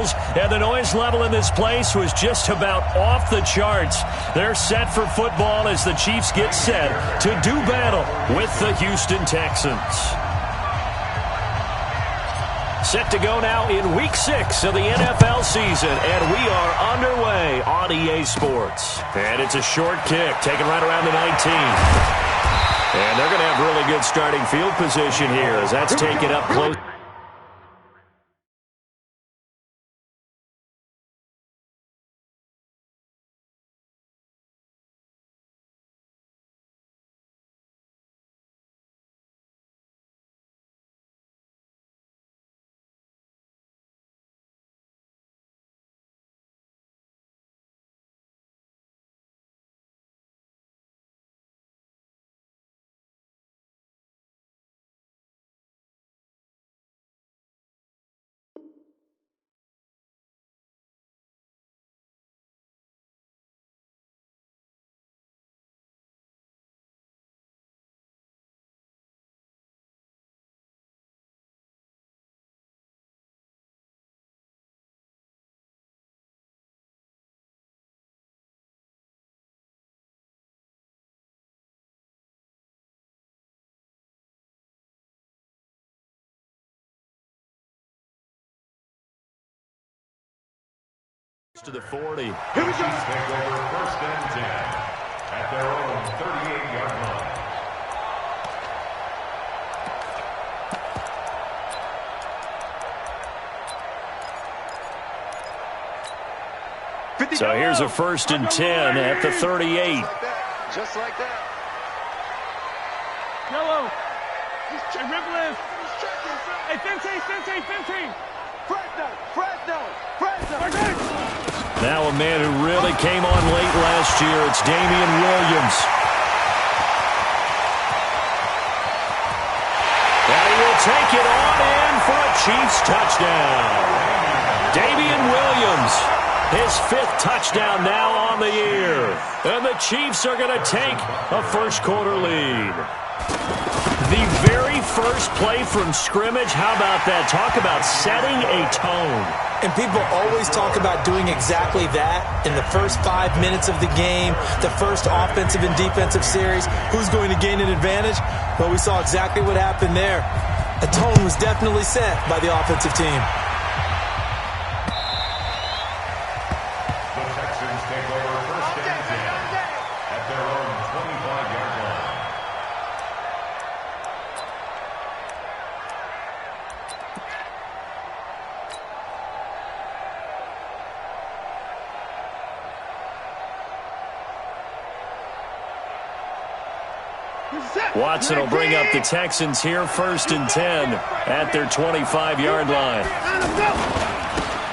whistles, and the noise level in this place was just about off the charts. They're set for football as the Chiefs get set to do battle with the Houston Texans. Set to go now in Week 6 of the NFL season, and we are underway on EA Sports. And it's a short kick, taken right around the 19. And they're going to have really good starting field position here as that's taken up close. To the 40. Here we go. Take over 1st and 10 at their own 38-yard line. So here's a 1st and 10 at the 38. Just like that. Yellow. Ribbless. Hey, Fenty. Fresno. Now a man who really came on late last year, it's Damian Williams. And he will take it on in for a Chiefs touchdown. Damian Williams, his 5th touchdown now on the year. And the Chiefs are going to take a first-quarter lead. The very first play from scrimmage, how about that? Talk about setting a tone. And people always talk about doing exactly that in the first 5 minutes of the game, the first offensive and defensive series. Who's going to gain an advantage? Well, we saw exactly what happened there. A tone was definitely set by the offensive team. The Texans take over 1st and 10 at their own 25-yard line. Watson will bring up the Texans here, 1st and 10 at their 25-yard line.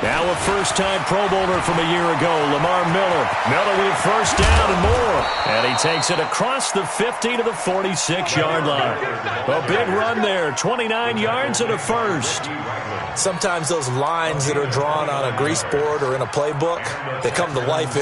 Now a first-time Pro Bowler from a year ago, Lamar Miller. Miller with 1st down and more. And he takes it across the 50 to the 46-yard line. A big run there, 29 yards and a first. Sometimes those lines that are drawn on a grease board or in a playbook, they come to life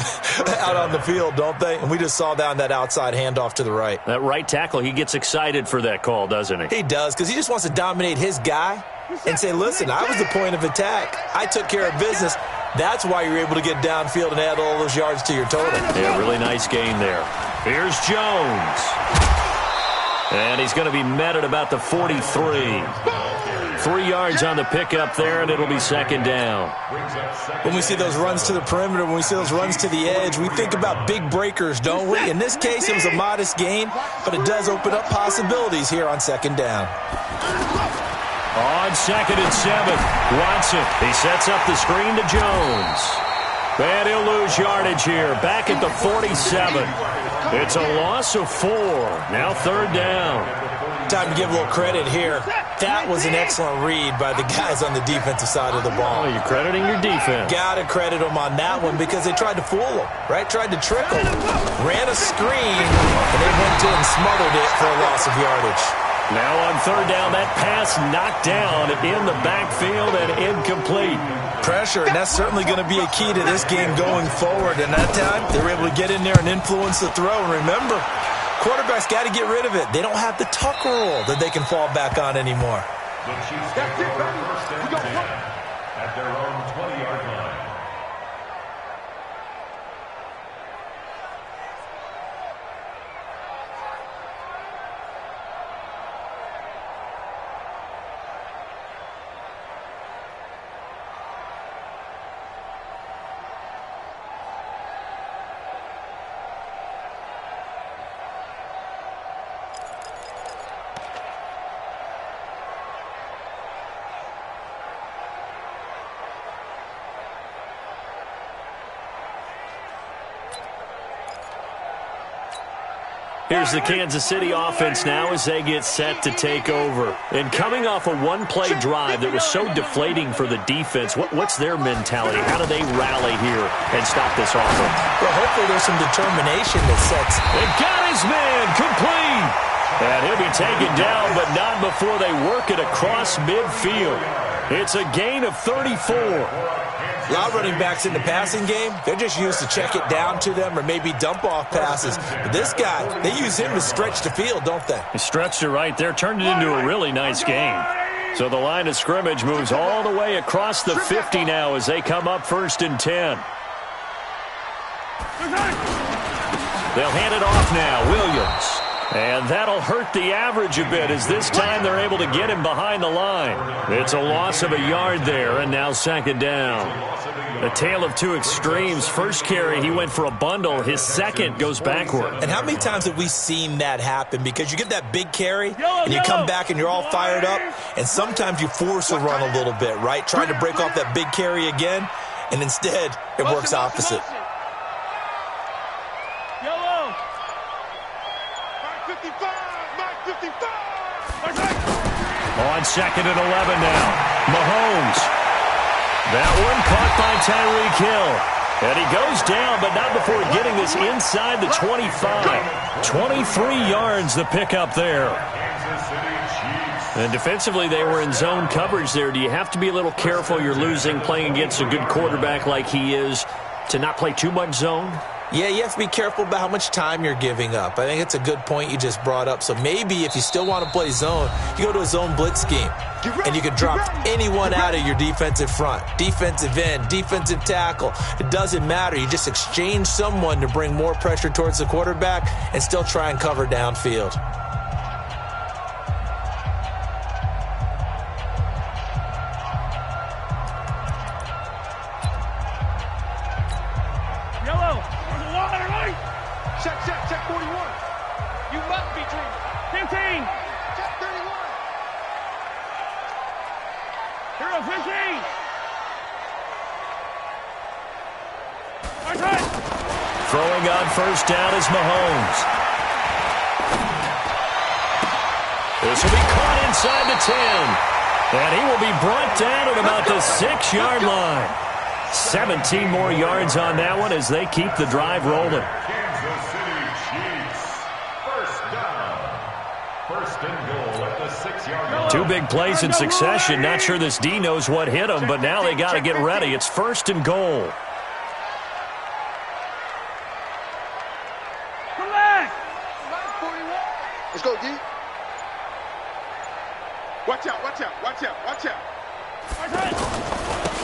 out on the field, don't they? And we just saw down that outside handoff to the right. That right tackle, he gets excited for that call, doesn't he? He does, because he just wants to dominate his guy and say, listen, I was the point of attack. I took care of business. That's why you're able to get downfield and add all those yards to your total. Yeah, really nice gain there. Here's Jones. And he's going to be met at about the 43. 3 yards on the pickup there, and it'll be 2nd down. When we see those runs to the perimeter, when we see those runs to the edge, we think about big breakers, don't we? In this case, it was a modest gain, but it does open up possibilities here on 2nd down. On 2nd and 7, Watson. He sets up the screen to Jones. And he'll lose yardage here, back at the 47. It's a loss of 4. Now 3rd down. Time to give a little credit here. That was an excellent read by the guys on the defensive side of the ball. Oh, you're crediting your defense. Got to credit them on that one because they tried to fool them, right? Tried to trick them. Ran a screen, and they went to and smothered it for a loss of yardage. Now on 3rd down, that pass knocked down in the backfield and incomplete. Pressure, and that's certainly going to be a key to this game going forward. And that time, they were able to get in there and influence the throw. And remember, quarterbacks got to get rid of it. They don't have the tuck rule that they can fall back on anymore. The Chiefs take over 1st and 10 at their own 20-yard line. Here's the Kansas City offense now as they get set to take over. And coming off a one-play drive that was so deflating for the defense, what's their mentality? How do they rally here and stop this offense? Well, hopefully there's some determination that sets. They got his man complete. And he'll be taken down, but not before they work it across midfield. It's a gain of 34. A lot of running backs in the passing game, they're just used to check it down to them or maybe dump off passes. But this guy, they use him to stretch the field, don't they? He stretched it right there, turned it into a really nice game. So the line of scrimmage moves all the way across the 50 now as they come up 1st and 10. They'll hand it off now, Williams. And that'll hurt the average a bit as this time they're able to get him behind the line. It's a loss of a yard there, and now 2nd down. A tale of two extremes. First carry, he went for a bundle. His second goes backward. And how many times have we seen that happen? Because you get that big carry, and you come back and you're all fired up, and sometimes you force a run a little bit, right? Trying to break off that big carry again, and instead it works opposite. On 2nd and 11 now. Mahomes. That one caught by Tyreek Hill. And he goes down, but not before getting this inside the 25. 23 yards the pickup there. And defensively, they were in zone coverage there. Do you have to be a little careful? You're losing, playing against a good quarterback like he is, to not play too much zone? Yeah, you have to be careful about how much time you're giving up. I think it's a good point you just brought up. So maybe if you still want to play zone, you go to a zone blitz scheme. And you can drop anyone out of your defensive front. Defensive end, defensive tackle. It doesn't matter. You just exchange someone to bring more pressure towards the quarterback and still try and cover downfield. Check 41. You must be dreaming. 15. Check 31. Hero 15. Throwing on 1st down is Mahomes. This will be caught inside the 10. And he will be brought down at about the 6-yard line. 17 more yards on that one as they keep the drive rolling. Kansas City Chiefs. 1st down. 1st and goal at the 6-yard line. Two big plays in succession. Not sure this D knows what hit him, but now they got to get ready. It's 1st and goal. Come back. Let's go, D. Watch out, watch out, watch out, watch out.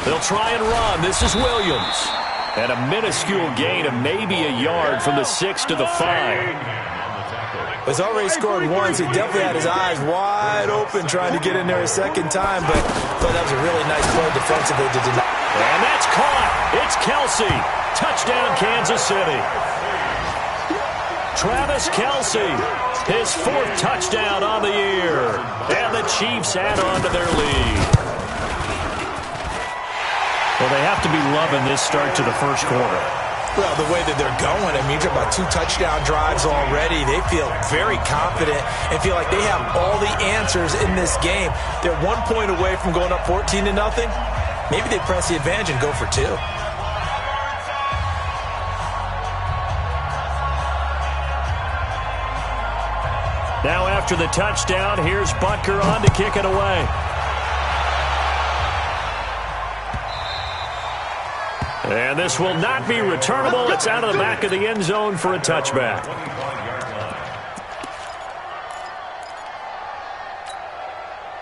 They'll try and run. This is Williams. And a minuscule gain of maybe a yard from the 6 to the 5. He's already scored once. He definitely had his eyes wide open trying to get in there a second time, but that was a really nice play defensively to deny. And that's caught. It's Kelsey. Touchdown, Kansas City. Travis Kelsey, his 4th touchdown on the year. And the Chiefs add on to their lead. Well, they have to be loving this start to the 1st quarter. Well, the way that they're going, I mean, you're about 2 touchdown drives already. They feel very confident and feel like they have all the answers in this game. They're 1 point away from going up 14-0. Maybe they press the advantage and go for 2. Now after the touchdown, here's Butker on to kick it away. And this will not be returnable. It's out of the back of the end zone for a touchback.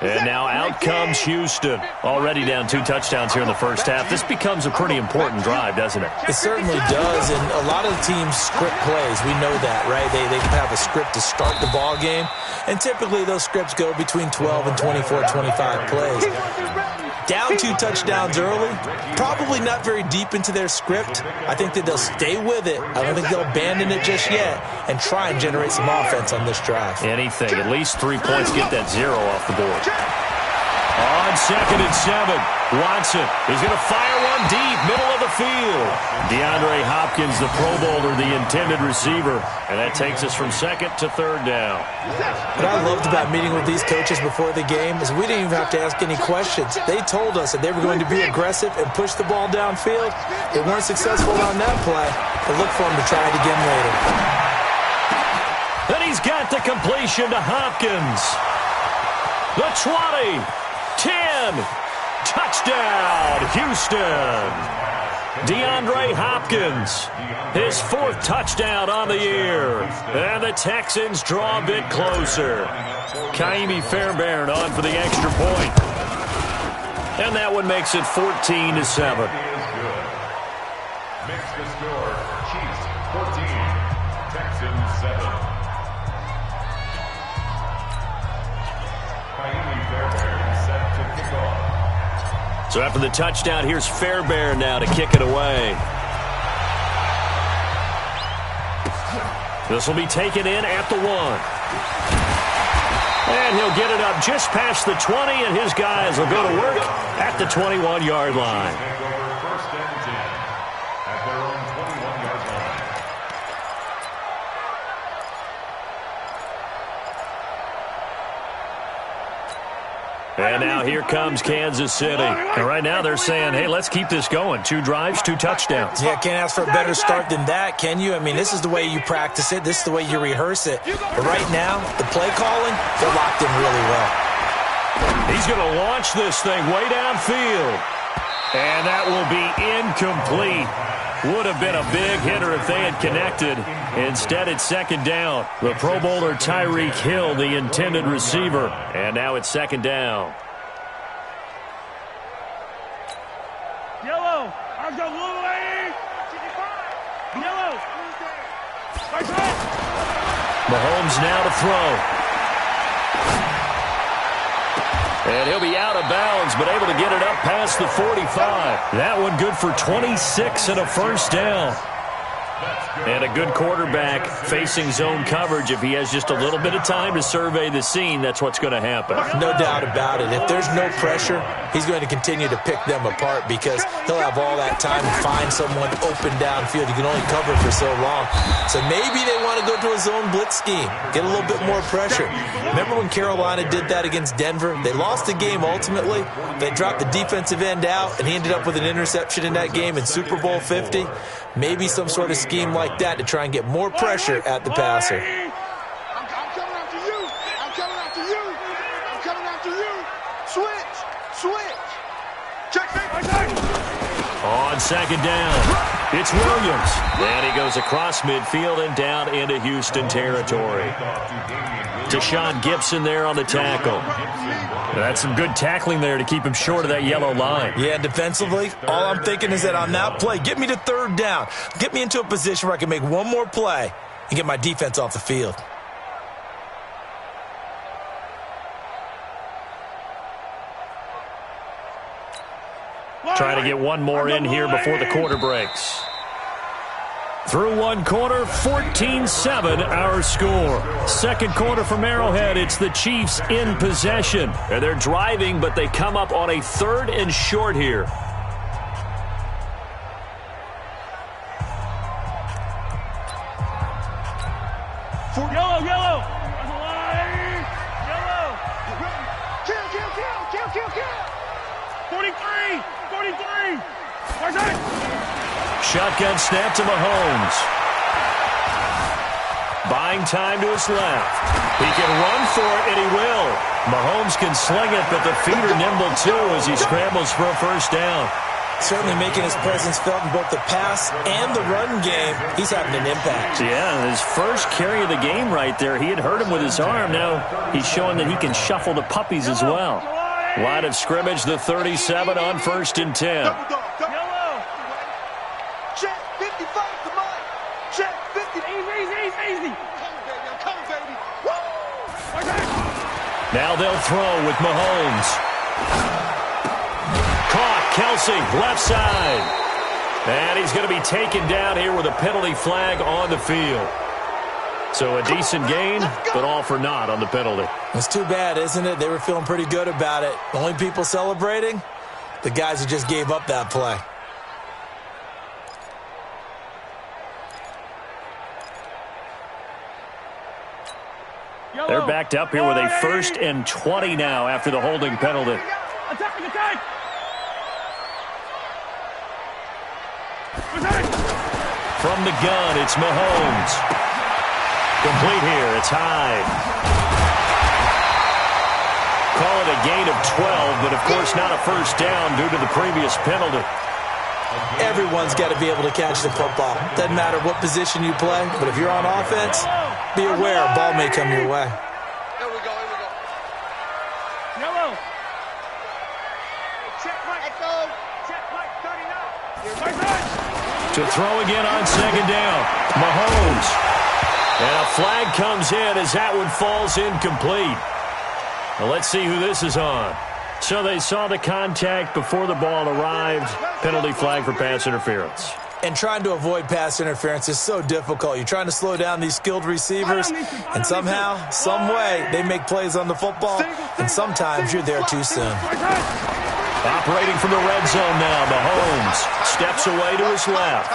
And now out comes Houston. Already down 2 touchdowns here in the 1st half. This becomes a pretty important drive, doesn't it? It certainly does, and a lot of the teams script plays. We know that, right? They have a script to start the ball game, and typically those scripts go between 12 and 24, 25 plays. Down 2 touchdowns early, probably not very deep into their script. I think that they'll stay with it. I don't think they'll abandon it just yet and try and generate some offense on this drive. Anything. At least 3 points, get that 0 off the board. On 2nd and 7, Watson is going to fire one deep, middle of the field. DeAndre Hopkins, the Pro Bowler, the intended receiver. And that takes us from 2nd to 3rd down. What I loved about meeting with these coaches before the game is we didn't even have to ask any questions. They told us that they were going to be aggressive and push the ball downfield. They weren't successful on that play, but look for them to try it again later. And he's got the completion to Hopkins. The 20, 10, touchdown, Houston. DeAndre Hopkins, his 4th touchdown on the year. And the Texans draw a bit closer. Kaimi Fairbairn on for the extra point. And that one makes it 14-7. Makes the score Chiefs 14, Texans 7. Kaimi Fairbairn set to kick off. So after the touchdown, here's Fairbairn now to kick it away. This will be taken in at the 1. And he'll get it up just past the 20, and his guys will go to work at the 21-yard line. Take over 1st and 10 at their own 21-yard line. And now here comes Kansas City. And right now they're saying, hey, let's keep this going. 2 drives, 2 touchdowns. Yeah, can't ask for a better start than that, can you? I mean, this is the way you practice it. This is the way you rehearse it. But right now, the play calling, they're locked in really well. He's going to launch this thing way downfield. And that will be incomplete. Would have been a big hitter if they had connected. Instead, it's 2nd down. The Pro Bowler Tyreek Hill, the intended receiver. And now it's 2nd down. Yellow. I've got little lane. Yellow. Mahomes now to throw. And he'll be out of bounds, but able to get it up past the 45. That one good for 26 and a 1st down. And a good quarterback facing zone coverage. If he has just a little bit of time to survey the scene, that's what's going to happen. No doubt about it. If there's no pressure, he's going to continue to pick them apart because he'll have all that time to find someone open downfield. You can only cover for so long. So maybe they want to go to a zone blitz scheme, get a little bit more pressure. Remember when Carolina did that against Denver? They lost the game ultimately. They dropped the defensive end out, and he ended up with an interception in that game in Super Bowl 50. Maybe some sort of scheme like that to try and get more pressure at the passer. I'm coming after you. I'm coming after you. I'm coming after you. Switch. Check. On 2nd down, it's Williams. And he goes across midfield and down into Houston territory. Deshaun Gibson there on the tackle. That's some good tackling there to keep him short of that yellow line. Yeah, defensively, all I'm thinking is that on that play, get me to 3rd down. Get me into a position where I can make one more play and get my defense off the field. Trying to get one more in here before the quarter breaks. Through one quarter, 14-7 our score. 2nd quarter from Arrowhead, it's the Chiefs in possession. And they're driving, but they come up on a 3rd and short here. Yellow. Yellow. Kill. 43. Shotgun snap to Mahomes. Buying time to his left. He can run for it, and he will. Mahomes can sling it, but the feet are nimble, too, as he scrambles for a 1st down. Certainly making his presence felt in both the pass and the run game. He's having an impact. Yeah, his first carry of the game right there. He had hurt him with his arm. Now he's showing that he can shuffle the puppies as well. Line of scrimmage, the 37 on 1st and 10. Yellow. Check 55, come on. Check 50. Easy. I'm coming, baby. Woo! Now they'll throw with Mahomes. Caught, Kelsey, left side. And he's going to be taken down here with a penalty flag on the field. So a decent gain, but all for naught on the penalty. It's too bad, isn't it? They were feeling pretty good about it. The only people celebrating, the guys who just gave up that play. They're backed up here with a 1st and 20 now after the holding penalty. Attack! From the gun, it's Mahomes. Complete here, it's Hyde. Call it a gain of 12, but of course not a first down due to the previous penalty. Everyone's got to be able to catch the football. Doesn't matter what position you play, but if you're on offense, be aware a ball may come your way. Here we go. Yellow. Check Mike 39. To throw again on 2nd down. Mahomes. And a flag comes in as that one falls incomplete. Well, let's see who this is on. So they saw the contact before the ball arrived. Penalty flag for pass interference. And trying to avoid pass interference is so difficult. You're trying to slow down these skilled receivers, and somehow, some way, they make plays on the football, and sometimes you're there too soon. Operating from the red zone now, Mahomes steps away to his left.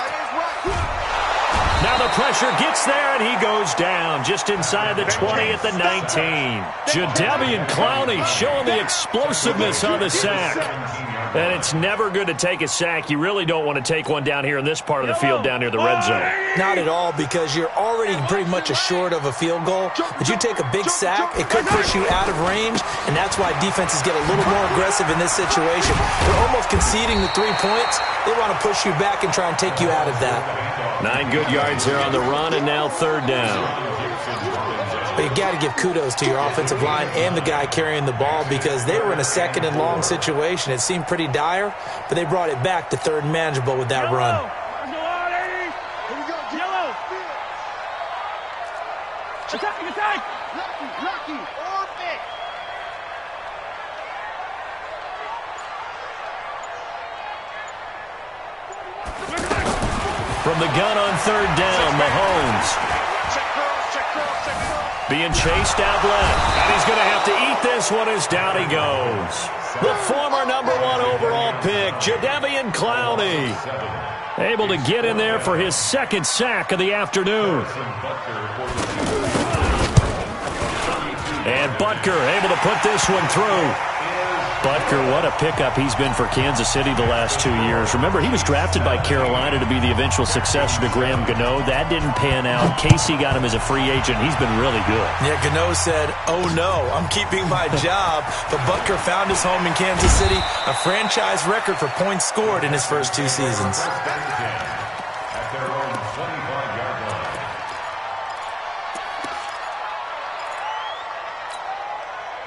Now the pressure gets there, and he goes down just inside the 20 at the 19. Jadeveon Clowney showing the explosiveness on the sack. And it's never good to take a sack. You really don't want to take one down here in this part of the field down near the red zone. Not at all, because you're already pretty much assured of a field goal. But you take a big sack, it could push you out of range, and that's why defenses get a little more aggressive in this situation. They're almost conceding the 3 points. They want to push you back and try and take you out of that. 9 good yards there on the run, and now 3rd down. But you got to give kudos to your offensive line and the guy carrying the ball, because they were in a 2nd and long situation. It seemed pretty dire, but they brought it back to 3rd and manageable with that run. Yellow. Attack. Lucky. Orbit. From the gun on 3rd down, Mahomes. Being chased out left. And he's going to have to eat this one as down he goes. The former #1 overall pick, Jadeveon Clowney. Able to get in there for his 2nd sack of the afternoon. And Butker able to put this one through. Butker, what a pickup he's been for Kansas City the last 2 years. Remember, he was drafted by Carolina to be the eventual successor to Graham Gano. That didn't pan out. Casey got him as a free agent. He's been really good. Yeah, Gano said, "Oh no, I'm keeping my job." But Butker found his home in Kansas City, a franchise record for points scored in his first 2 seasons.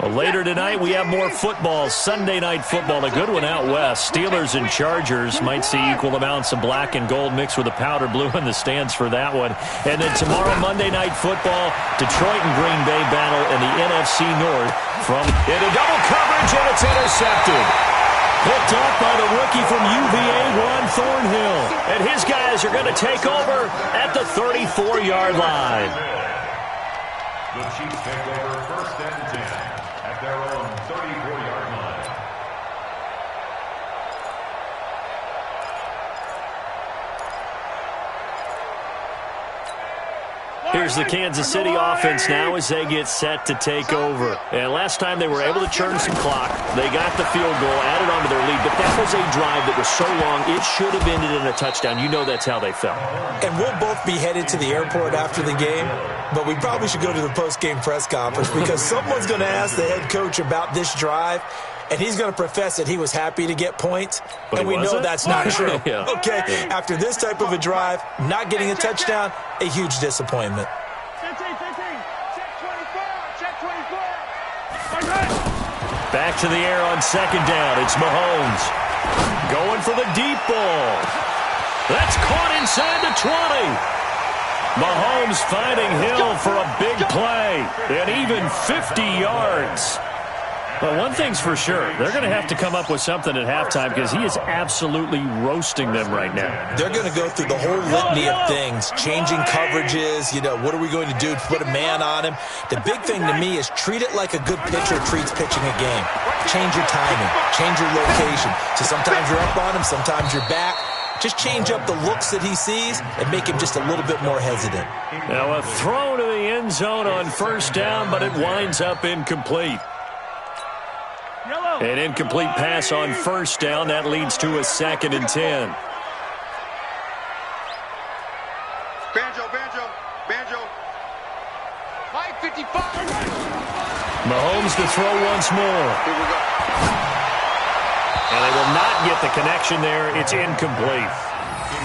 Well, later tonight, we have more football, Sunday night football, a good one out west. Steelers and Chargers might see equal amounts of black and gold mixed with a powder blue in the stands for that one. And then tomorrow, Monday night football, Detroit and Green Bay battle in the NFC North from into double coverage, and it's intercepted. Picked off by the rookie from UVA, Juan Thornhill. And his guys are going to take over at the 34-yard line. The Chiefs take over 1st and 10 at their own 34-yard line. Here's the Kansas City offense now as they get set to take over. And last time they were able to churn some clock. They got the field goal, added on to their lead. But that was a drive that was so long, it should have ended in a touchdown. You know that's how they felt. And we'll both be headed to the airport after the game, but we probably should go to the post-game press conference, because someone's going to ask the head coach about this drive, and he's going to profess that he was happy to get points, but and we know that's not true. Yeah. Okay, after this type of a drive, not getting a touchdown, a huge disappointment. Back to the air on 2nd down. It's Mahomes. Going for the deep ball. That's caught inside the 20. Mahomes finding Hill for a big play. And even 50 yards. Well, one thing's for sure. They're going to have to come up with something at halftime because he is absolutely roasting them right now. They're going to go through the whole litany of things, changing coverages, what are we going to do to put a man on him? The big thing to me is treat it like a good pitcher treats pitching a game. Change your timing, change your location. So sometimes you're up on him, sometimes you're back. Just change up the looks that he sees and make him just a little bit more hesitant. Now a throw to the end zone on first down, but it winds up incomplete. An incomplete pass on first down. That leads to a 2nd and 10. Banjo. Mike 55. Mahomes to throw once more. Here we go. And they will not get the connection there. It's incomplete.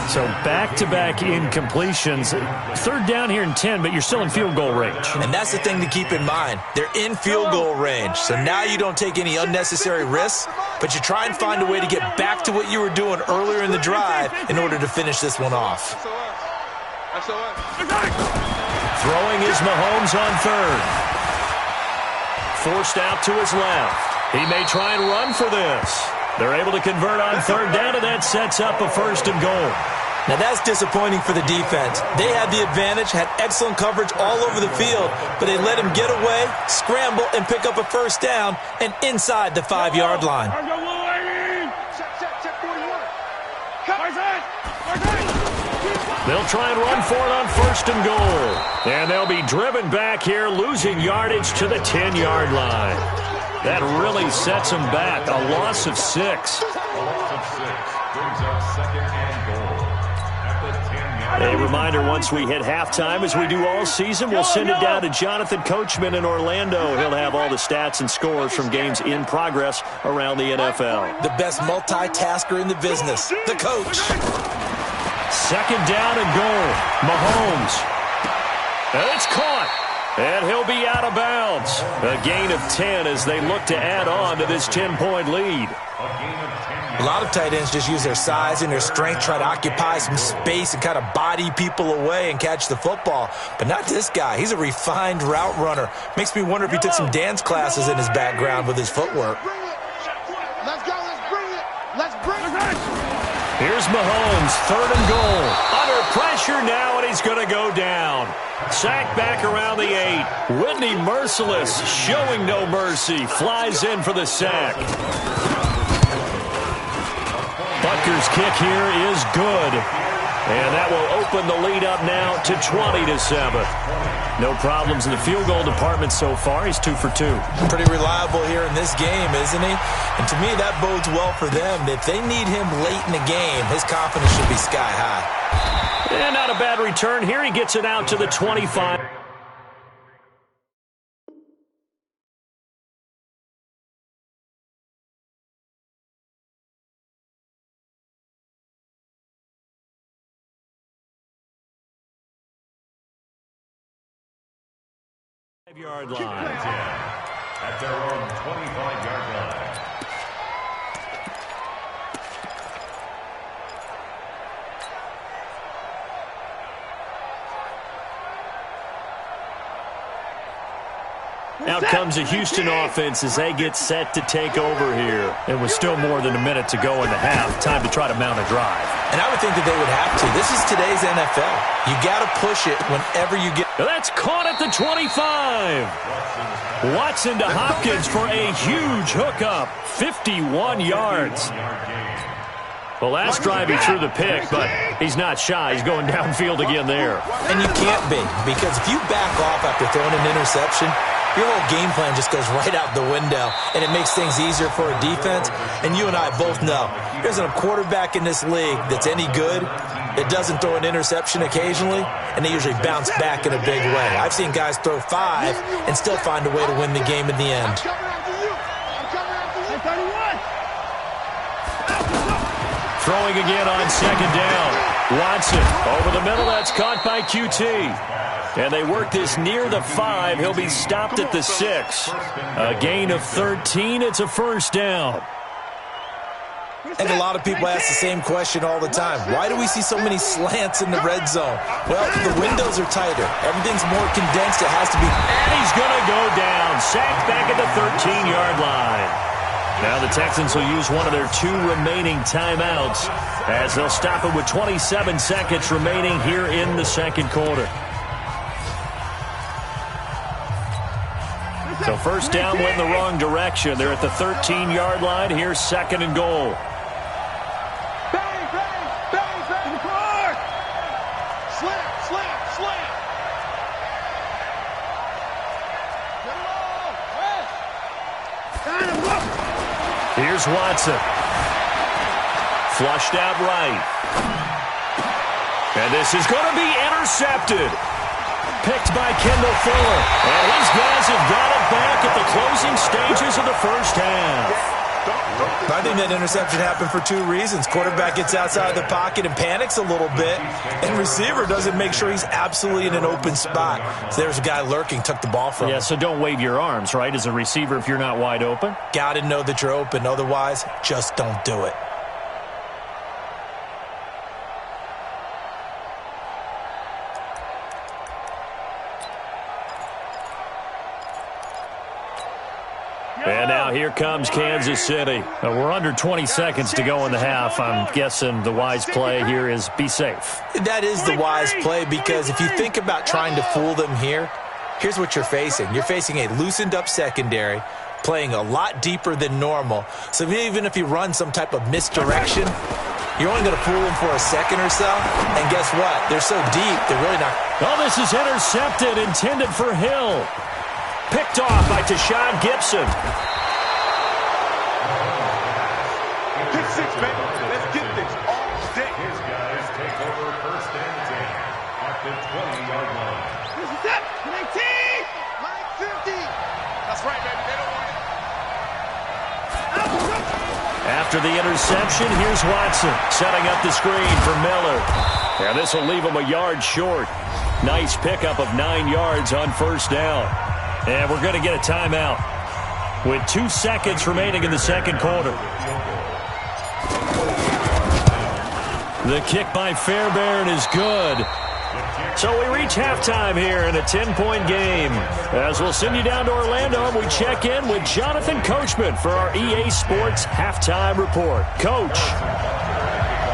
So back-to-back incompletions. 3rd down here and 10, but you're still in field goal range. And that's the thing to keep in mind. They're in field goal range. So now you don't take any unnecessary risks, but you try and find a way to get back to what you were doing earlier in the drive in order to finish this one off. Throwing is Mahomes on 3rd. Forced out to his left. He may try and run for this. They're able to convert on 3rd down, and that sets up a 1st and goal. Now that's disappointing for the defense. They had the advantage, had excellent coverage all over the field, but they let him get away, scramble, and pick up a 1st down and inside the 5-yard line. They'll try and run for it on 1st and goal. And they'll be driven back here, losing yardage to the 10-yard line. That really sets them back. A loss of 6. A loss of 6 brings up 2nd and goal at the 10-yard line. A reminder, once we hit halftime, as we do all season, we'll send it down to Jonathan Coachman in Orlando. He'll have all the stats and scores from games in progress around the NFL. The best multitasker in the business, the coach. 2nd down and goal. Mahomes. And it's caught. And he'll be out of bounds. A gain of 10 as they look to add on to this 10-point lead. A lot of tight ends just use their size and their strength, try to occupy some space and kind of body people away and catch the football. But not this guy. He's a refined route runner. Makes me wonder if he took some dance classes in his background with his footwork. Let's go. Let's bring it. Here's Mahomes, 3rd and goal. Under pressure now, and he's going to go down. Sacked back around the 8. Whitney Merciless, showing no mercy, flies in for the sack. Butker's kick here is good. And that will open the lead up now to 20-7. No problems in the field goal department so far. He's 2 for 2. Pretty reliable here in this game, isn't he? And to me, that bodes well for them. If they need him late in the game, his confidence should be sky high. And not a bad return here. He gets it out to the 25. Yard line. At their own 25-yard line. Out comes a Houston offense as they get set to take over here. It was still more than a minute to go in the half. Time to try to mount a drive. And I would think that they would have to. This is today's NFL. You got to push it whenever you get. That's caught at the 25. Watson to Hopkins for a huge hookup. 51 yards. Well, last drive he threw the pick, but he's not shy. He's going downfield again there. And you can't be, because if you back off after throwing an interception, your whole game plan just goes right out the window, and it makes things easier for a defense. And you and I both know there's a quarterback in this league that's any good that doesn't throw an interception occasionally, and they usually bounce back in a big way. I've seen guys throw 5 and still find a way to win the game in the end. Throwing again on second down. Watson over the middle. That's caught by QT. And they work this near the 5. He'll be stopped at the 6. A gain of 13. It's a first down. I think a lot of people ask the same question all the time. Why do we see so many slants in the red zone? Well, the windows are tighter. Everything's more condensed. It has to be. And he's going to go down. Sacked back at the 13-yard line. Now the Texans will use one of their 2 remaining timeouts as they'll stop it with 27 seconds remaining here in the second quarter. So first down went in the wrong direction. They're at the 13-yard line. Here's second and goal. Bang, bang, bang, bang, the car! Slam, slam, slam. Get it all. Here's Watson. Flushed out right. And this is going to be intercepted. Picked by Kendall Fuller. And these guys have got it back at the closing stages of the first half. I think that interception happened for 2 reasons. Quarterback gets outside the pocket and panics a little bit, and receiver doesn't make sure he's absolutely in an open spot. So there's a guy lurking, took the ball from him. Yeah, so don't wave your arms, right, as a receiver if you're not wide open. Got to know that you're open. Otherwise, just don't do it. And now here comes Kansas City. We're under 20 seconds to go in the half. I'm guessing the wise play here is be safe. That is the wise play, because if you think about trying to fool them here, here's what you're facing. You're facing a loosened up secondary, playing a lot deeper than normal. So even if you run some type of misdirection, you're only going to fool them for a second or so. And guess what? They're so deep, they're really not. Oh, this is intercepted, intended for Hill. Picked off by Tashawn Gibson. Pick 6, baby. Let's get this all day. His guys take over first and 10 at the 20-yard line. This is it. 19. Like 50. That's right, baby. They don't want it. After the interception, here's Watson setting up the screen for Miller. Yeah, this will leave him a yard short. Nice pickup of 9 yards on first down. And we're going to get a timeout with 2 seconds remaining in the second quarter. The kick by Fairbairn is good. So we reach halftime here in a 10-point game. As we'll send you down to Orlando, we check in with Jonathan Coachman for our EA Sports Halftime Report. Coach,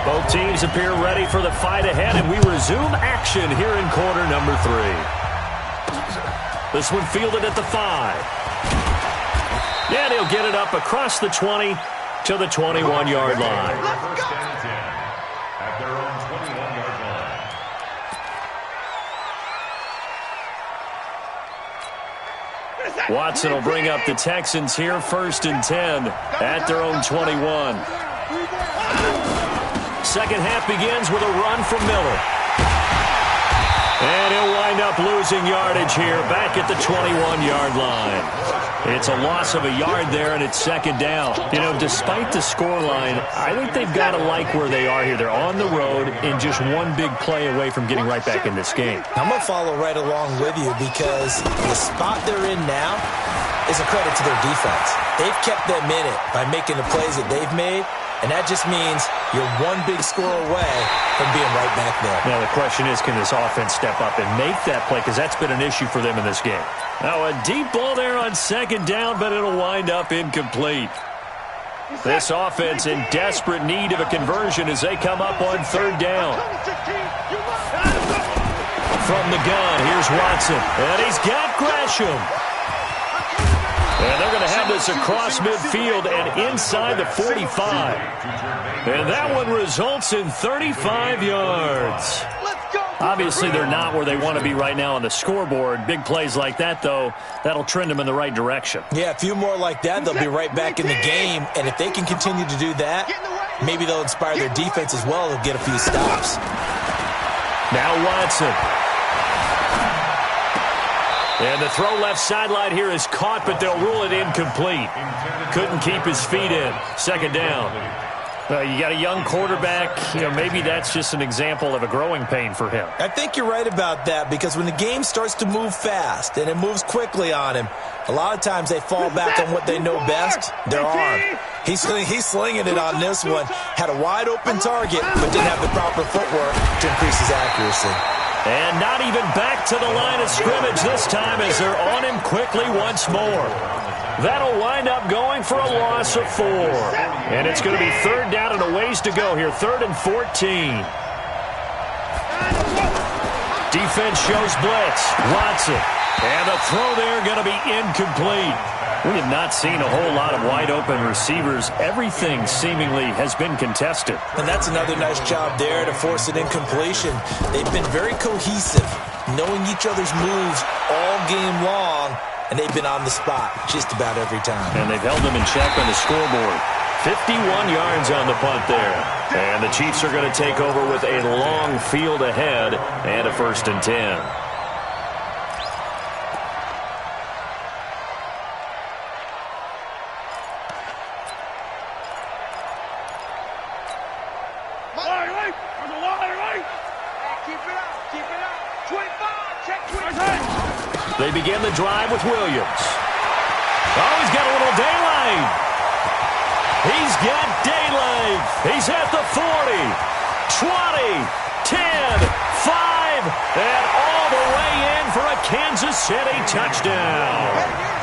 both teams appear ready for the fight ahead, and we resume action here in quarter number 3. This one fielded at the 5. And he'll get it up across the 20 to the 21-yard line. First and 10 at their own 21-yard line. Watson will bring up the Texans here, first and 10 at their own 21. Second half begins with a run from Miller. And he'll wind up losing yardage here back at the 21-yard line. It's a loss of a yard there, and it's second down. You know, despite the scoreline, I think they've got to like where they are here. They're on the road and just one big play away from getting right back in this game. I'm going to follow right along with you, because the spot they're in now is a credit to their defense. They've kept them in it by making the plays that they've made, and that just means you're one big score away from being right back there. Now, the question is, can this offense step up and make that play? Because that's been an issue for them in this game. Now, a deep ball there on second down, but it'll wind up incomplete. This offense in desperate need of a conversion as they come up on third down. From the gun, here's Watson. And he's got Gresham. And they're going to have this across midfield and inside the 45. And that one results in 35 yards. Obviously, they're not where they want to be right now on the scoreboard. Big plays like that, though, that'll trend them in the right direction. Yeah, a few more like that, they'll be right back in the game. And if they can continue to do that, maybe they'll inspire their defense as well. They'll get a few stops. Now Watson. And the throw left sideline here is caught, but they'll rule it incomplete. Couldn't keep his feet in. Second down. You got a young quarterback. You know, maybe that's just an example of a growing pain for him. I think you're right about that, because when the game starts to move fast and it moves quickly on him, a lot of times they fall back on what they know best, their arm. He's slinging it on this one. Had a wide open target, but didn't have the proper footwork to increase his accuracy. And not even back to the line of scrimmage this time as they're on him quickly once more. That'll wind up going for a loss of 4. And it's going to be third down and a ways to go here. 3rd and 14. Defense shows blitz. Watson. And the throw there going to be incomplete. We have not seen a whole lot of wide-open receivers. Everything seemingly has been contested. And that's another nice job there to force an incompletion. They've been very cohesive, knowing each other's moves all game long, and they've been on the spot just about every time. And they've held them in check on the scoreboard. 51 yards on the punt there. And the Chiefs are going to take over with a long field ahead and a 1st and 10. They begin the drive with Williams. Oh, he's got a little daylight. He's got daylight. He's at the 40, 20, 10, 5, and all the way in for a Kansas City touchdown.